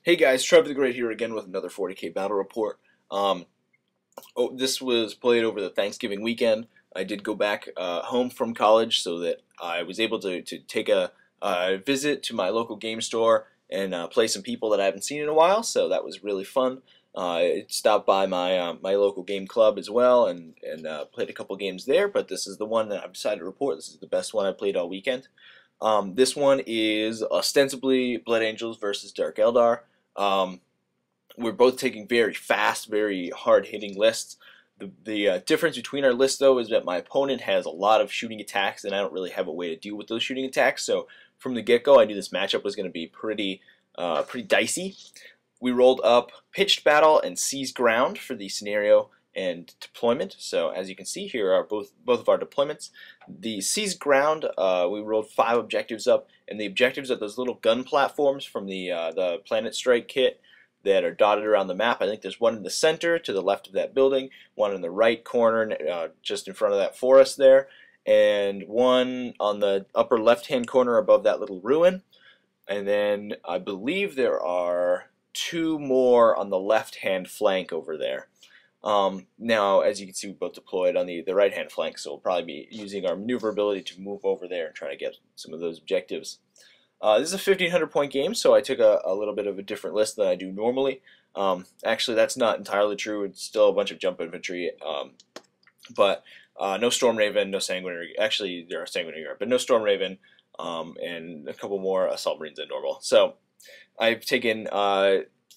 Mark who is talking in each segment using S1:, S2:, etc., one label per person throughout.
S1: Hey guys, Trevy the Great here again with another 40k battle report. This was played over the Thanksgiving weekend. I did go back home from college so that I was able to take a visit to my local game store and play some people that I haven't seen in a while, so that was really fun. I stopped by my local game club as well and played a couple games there, but this is the one that I've decided to report. This is the best one I played all weekend. This one is ostensibly Blood Angels versus Dark Eldar. We're both taking very fast, very hard-hitting lists. The difference between our lists, though, is that my opponent has a lot of shooting attacks, and I don't really have a way to deal with those shooting attacks. So from the get-go, I knew this matchup was going to be pretty dicey. We rolled up Pitched Battle and Seized Ground for the scenario and deployment. So as you can see, here are both of our deployments. The Seized Ground, we rolled 5 objectives up, and the objectives are those little gun platforms from the Planet Strike kit that are dotted around the map. I think there's one in the center to the left of that building, one in the right corner just in front of that forest there, and one on the upper left-hand corner above that little ruin. And then I believe there are 2 more on the left-hand flank over there. Now, as you can see, we both deployed on the right-hand flank, so we'll probably be using our maneuverability to move over there and try to get some of those objectives. This is a 1,500 point game, so I took a little bit of a different list than I do normally. Actually, that's not entirely true. It's still a bunch of jump infantry, but no Storm Raven, no Sanguinary. Actually, there are Sanguinary Guard, but no Storm Raven, and a couple more Assault Marines than normal. So I've taken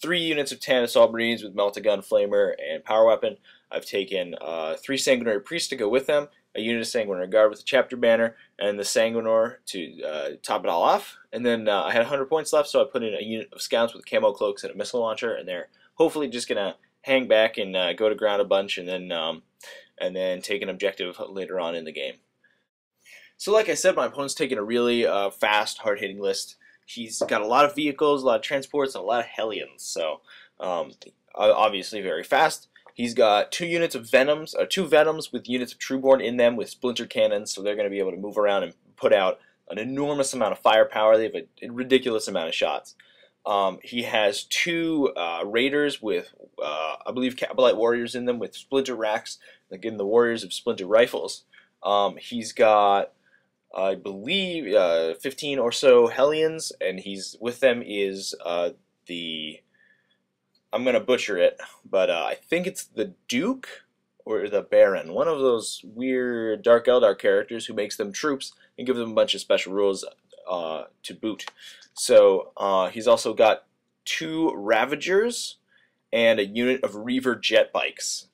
S1: 3 units of 10 Assault Marines with Melt-A-Gun, Flamer, and Power Weapon. I've taken 3 Sanguinary Priests to go with them, a unit of Sanguinary Guard with a Chapter Banner, and the Sanguinor to top it all off. And then I had 100 points left, so I put in a unit of Scouts with Camo Cloaks and a Missile Launcher, and they're hopefully just going to hang back and go to ground a bunch and then take an objective later on in the game. So like I said, my opponent's taking a really fast, hard-hitting list. He's got a lot of vehicles, a lot of transports, and a lot of Hellions, so obviously very fast. He's got 2 units of Venoms, 2 Venoms with units of Trueborn in them with Splinter Cannons, so they're going to be able to move around and put out an enormous amount of firepower. They have a ridiculous amount of shots. He has 2 Raiders with, I believe, Cabalite Warriors in them with Splinter Racks, again the Warriors of Splinter Rifles. He's got, I believe, 15 or so Hellions, and he's with them is I'm going to butcher it, but I think it's the Duke or the Baron, one of those weird Dark Eldar characters who makes them troops and gives them a bunch of special rules to boot. So he's also got 2 Ravagers and a unit of Reaver jet bikes.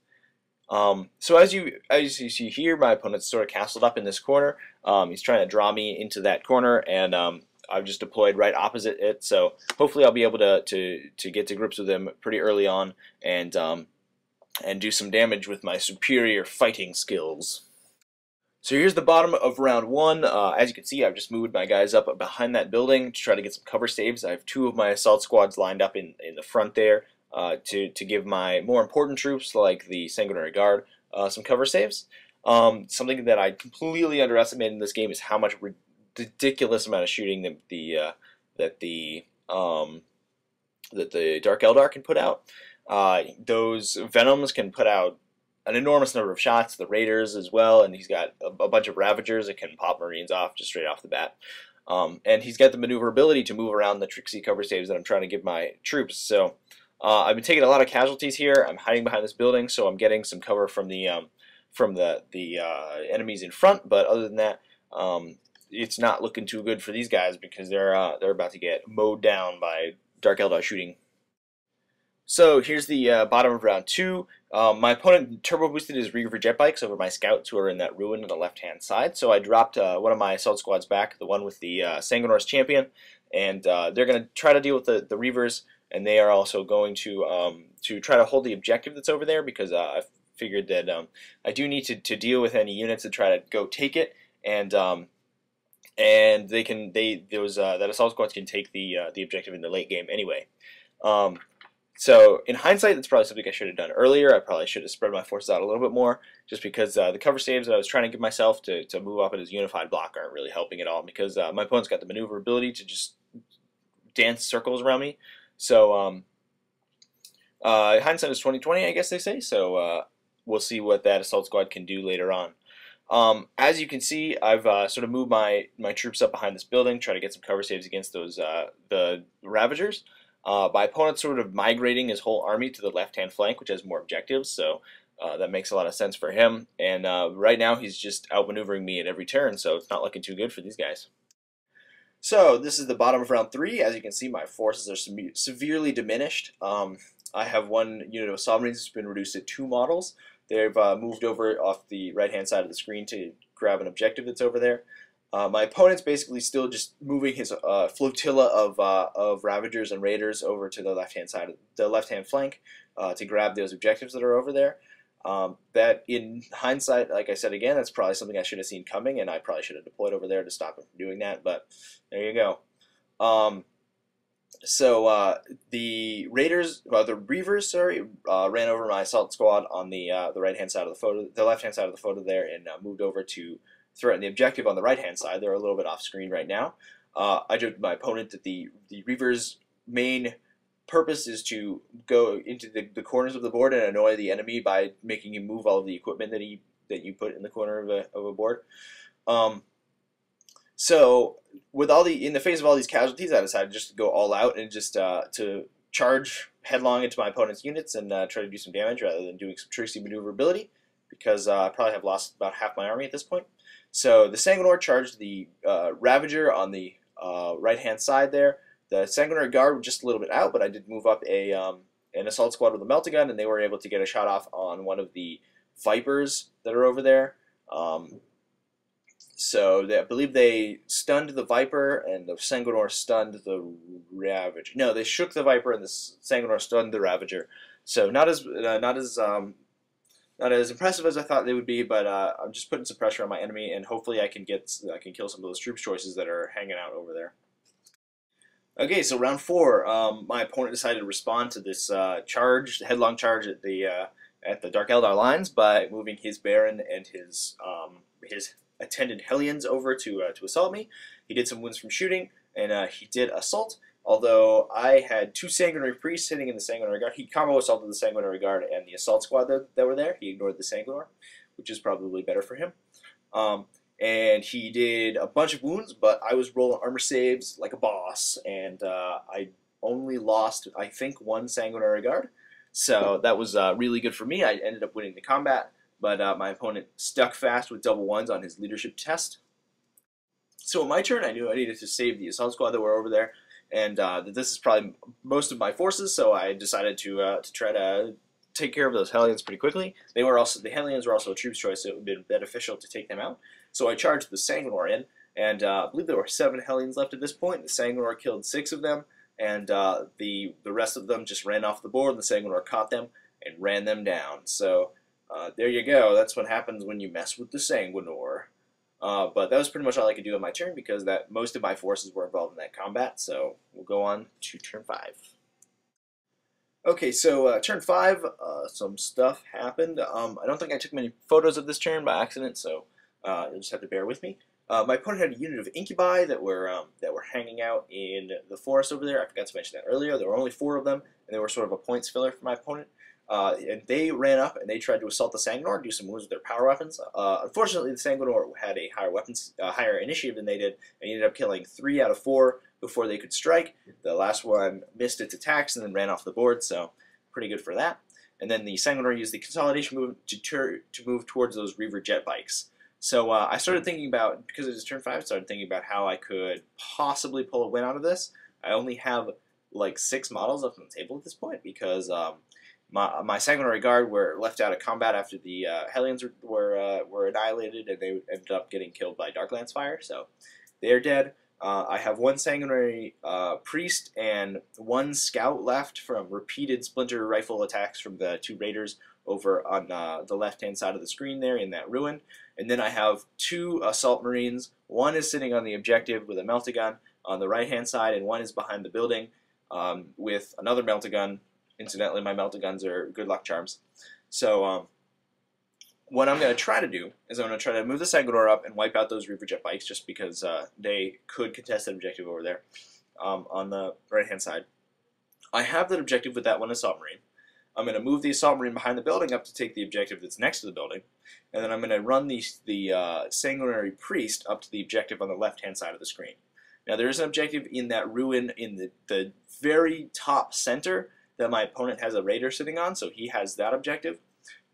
S1: So as you see here, my opponent's sort of castled up in this corner. He's trying to draw me into that corner, and I've just deployed right opposite it. So hopefully I'll be able to get to grips with him pretty early on and do some damage with my superior fighting skills. So here's the bottom of round 1. As you can see, I've just moved my guys up behind that building to try to get some cover saves. I have 2 of my assault squads lined up in the front there to give my more important troops, like the Sanguinary Guard, some cover saves. Something that I completely underestimated in this game is how much ridiculous amount of shooting that the Dark Eldar can put out. Those Venoms can put out an enormous number of shots, the Raiders as well, and he's got a bunch of Ravagers that can pop Marines off just straight off the bat. And he's got the maneuverability to move around the tricksy cover saves that I'm trying to give my troops. So I've been taking a lot of casualties here. I'm hiding behind this building, so I'm getting some cover from the enemies in front. But other than that, it's not looking too good for these guys because they're about to get mowed down by Dark Eldar shooting. So here's the bottom of round 2. My opponent turbo boosted his Reaver jet bikes over my scouts who are in that ruin on the left-hand side. So I dropped one of my assault squads back, the one with the Sanguinor's Champion, and they're going to try to deal with the Reavers, and they are also going to try to hold the objective that's over there because I figured that I do need to deal with any units that try to go take it, and that assault squads can take the objective in the late game anyway. So in hindsight, that's probably something I should have done earlier. I probably should have spread my forces out a little bit more, just because the cover saves that I was trying to give myself to move up in his unified block aren't really helping at all, because my opponent's got the maneuverability to just dance circles around me. So hindsight is 20/20, I guess they say. So we'll see what that assault squad can do later on. As you can see, I've sort of moved my troops up behind this building, try to get some cover saves against those the Ravagers. My opponent's sort of migrating his whole army to the left-hand flank, which has more objectives, so that makes a lot of sense for him. And right now, he's just outmaneuvering me at every turn, so it's not looking too good for these guys. So this is the bottom of round 3. As you can see, my forces are severely diminished. I have one unit of assault marines that's been reduced to 2 models. They've moved over off the right-hand side of the screen to grab an objective that's over there. My opponent's basically still just moving his flotilla of Ravagers and Raiders over to the left-hand side, the left-hand flank, to grab those objectives that are over there. That, in hindsight, like I said again, that's probably something I should have seen coming, and I probably should have deployed over there to stop him from doing that. But there you go. The Raiders, the Reavers, sorry, ran over my assault squad on the right-hand side of the photo, the left-hand side of the photo there, and moved over to threaten the objective on the right-hand side. They're a little bit off screen right now. I joked my opponent that the Reavers' main purpose is to go into the corners of the board and annoy the enemy by making him move all of the equipment that you put in the corner of a board. So with in the face of all these casualties, I decided just to go all out and just to charge headlong into my opponent's units and try to do some damage rather than doing some tricksy maneuverability, because I probably have lost about half my army at this point. So the Sanguinor charged the Ravager on the right-hand side there. The Sanguinary Guard were just a little bit out, but I did move up an assault squad with a melta-gun, and they were able to get a shot off on one of the Vipers that are over there. I believe they stunned the Viper, and the Sanguinor stunned the Ravager. No, they shook the Viper, and the Sanguinor stunned the Ravager. So not as impressive as I thought they would be, but I'm just putting some pressure on my enemy, and hopefully I can kill some of those troops choices that are hanging out over there. Okay, so round 4, my opponent decided to respond to this headlong charge at the Dark Eldar lines by moving his Baron and his attendant Hellions over to assault me. He did some wounds from shooting, and he did assault. Although I had 2 Sanguinary Priests sitting in the Sanguinary Guard, he combo assaulted the Sanguinary Guard and the assault squad that were there. He ignored the Sanguinor, which is probably better for him. And he did a bunch of wounds, but I was rolling armor saves like a boss, and I only lost, I think, 1 Sanguinary Guard. So that was really good for me. I ended up winning the combat, but my opponent stuck fast with double 1s on his leadership test. So on my turn, I knew I needed to save the assault squad that were over there, and this is probably most of my forces, so I decided to try to take care of those Hellions pretty quickly. The Hellions were also a troops choice, so it would have been beneficial to take them out. So I charged the Sanguinor in, and I believe there were 7 Hellions left at this point. The Sanguinor killed 6 of them, and the rest of them just ran off the board, and the Sanguinor caught them and ran them down. So there you go. That's what happens when you mess with the Sanguinor. But that was pretty much all I could do on my turn, because most of my forces were involved in that combat. So we'll go on to turn 5. Okay, so turn 5, some stuff happened. I don't think I took many photos of this turn by accident, so you'll just have to bear with me. My opponent had a unit of Incubi that were hanging out in the forest over there. I forgot to mention that earlier. There were only 4 of them, and they were sort of a points filler for my opponent. And they ran up and they tried to assault the Sanguinor and do some wounds with their power weapons. Unfortunately, the Sanguinor had a higher initiative than they did, and he ended up killing 3 out of 4 before they could strike. The last one missed its attacks and then ran off the board, so pretty good for that. And then the Sanguinor used the consolidation move to move towards those Reaver jet bikes. So I started thinking about, because it is turn 5, I started thinking about how I could possibly pull a win out of this. I only have like 6 models up on the table at this point, because my Sanguinary Guard were left out of combat after the Hellions were annihilated, and they ended up getting killed by Darklance Fire, so they're dead. I have 1 Sanguinary Priest and 1 Scout left from repeated splinter rifle attacks from the 2 Raiders over on the left-hand side of the screen there in that ruin. And then I have 2 Assault Marines. 1 is sitting on the objective with a melta-gun on the right-hand side, and 1 is behind the building with another melta-gun. Incidentally, my melta-guns are good luck charms. So what I'm going to try to do is I'm going to try to move the Sanguinor up and wipe out those Reaver jet bikes, just because they could contest that objective over there on the right-hand side. I have that objective with that one assault marine. I'm going to move the assault marine behind the building up to take the objective that's next to the building, and then I'm going to run the sanguinary priest up to the objective on the left-hand side of the screen. Now there is an objective in that ruin in the very top center that my opponent has a raider sitting on, so he has that objective.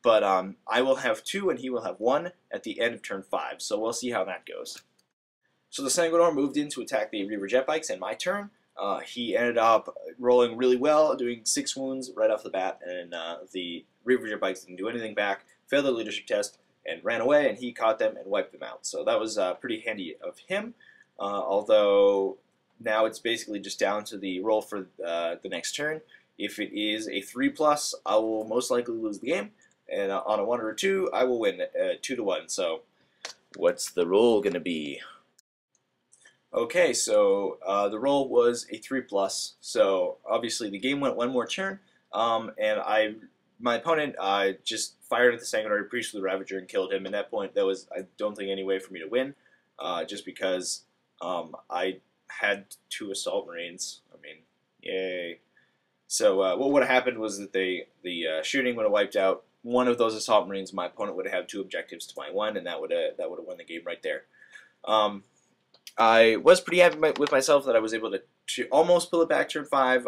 S1: But I will have 2 and he will have 1 at the end of turn 5, so we'll see how that goes. So the Sanguinor moved in to attack the Reaver jet bikes in my turn. He ended up rolling really well, doing 6 wounds right off the bat, and the Reaver jet bikes didn't do anything back, failed the leadership test, and ran away, and he caught them and wiped them out. So that was pretty handy of him, although now it's basically just down to the roll for the next turn. If it is a 3+, I will most likely lose the game, and on a 1 or a 2, I will win 2-1. So what's the roll going to be? Okay, so the roll was a 3+, so obviously the game went 1 more turn, and my opponent just fired at the Sanguinary Priest with the Ravager and killed him. At that point, there was, I don't think, any way for me to win, just because I had 2 Assault Marines. I mean, yay. So what would have happened was that the shooting would have wiped out one of those Assault Marines. My opponent would have had 2 objectives to my 1, and that would have won the game right there. I was pretty happy with myself that I was able to almost pull it back turn 5.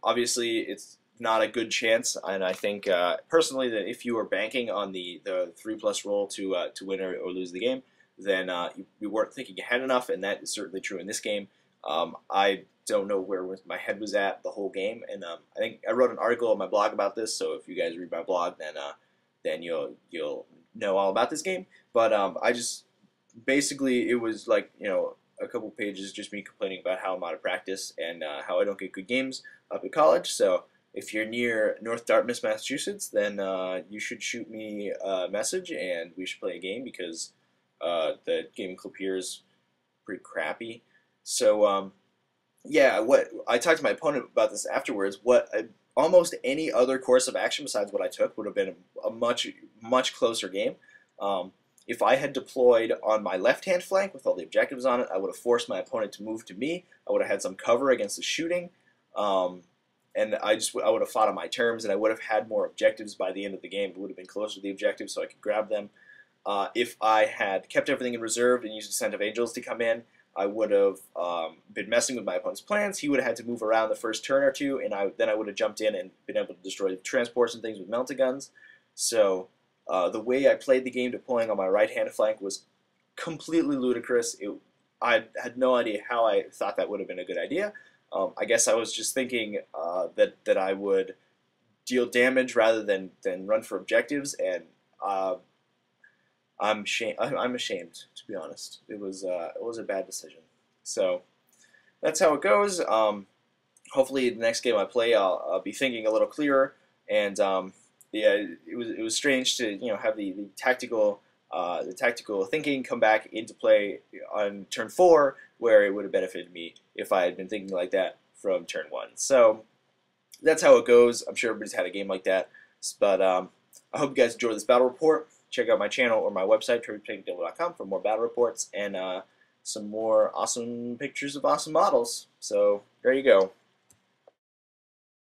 S1: Obviously, it's not a good chance, and I think personally that if you are banking on the 3+ roll to win or lose the game, then you weren't thinking ahead enough, and that is certainly true in this game. I don't know where my head was at the whole game, and I think I wrote an article on my blog about this. So if you guys read my blog, then you'll know all about this game. But I just basically, it was like, a couple pages just me complaining about how I'm out of practice and how I don't get good games up at college. So if you're near North Dartmouth, Massachusetts, then you should shoot me a message and we should play a game, because the gaming club here is pretty crappy. So yeah, what I talked to my opponent about this afterwards. Almost any other course of action besides what I took would have been a much closer game. If I had deployed on my left-hand flank with all the objectives on it, I would have forced my opponent to move to me. I would have had some cover against the shooting, and I would have fought on my terms, and I would have had more objectives by the end of the game. It would have been closer to the objectives, so I could grab them. If I had kept everything in reserve and used Descent of Angels to come in, I would have been messing with my opponent's plans. He would have had to move around the first turn or two, and then I would have jumped in and been able to destroy transports and things with melta guns. So the way I played the game, deploying on my right-hand flank, was completely ludicrous. I had no idea how I thought that would have been a good idea. I guess I was just thinking that I would deal damage rather than run for objectives, and I'm ashamed, to be honest. It was a bad decision. So that's how it goes. Hopefully, the next game I play, I'll be thinking a little clearer. And yeah, it was strange to have the tactical thinking come back into play on turn 4, where it would have benefited me if I had been thinking like that from turn 1. So that's how it goes. I'm sure everybody's had a game like that. But I hope you guys enjoyed this battle report. Check out my channel or my website, TrevyPlayingDevil.com, for more battle reports and some more awesome pictures of awesome models. So there you go.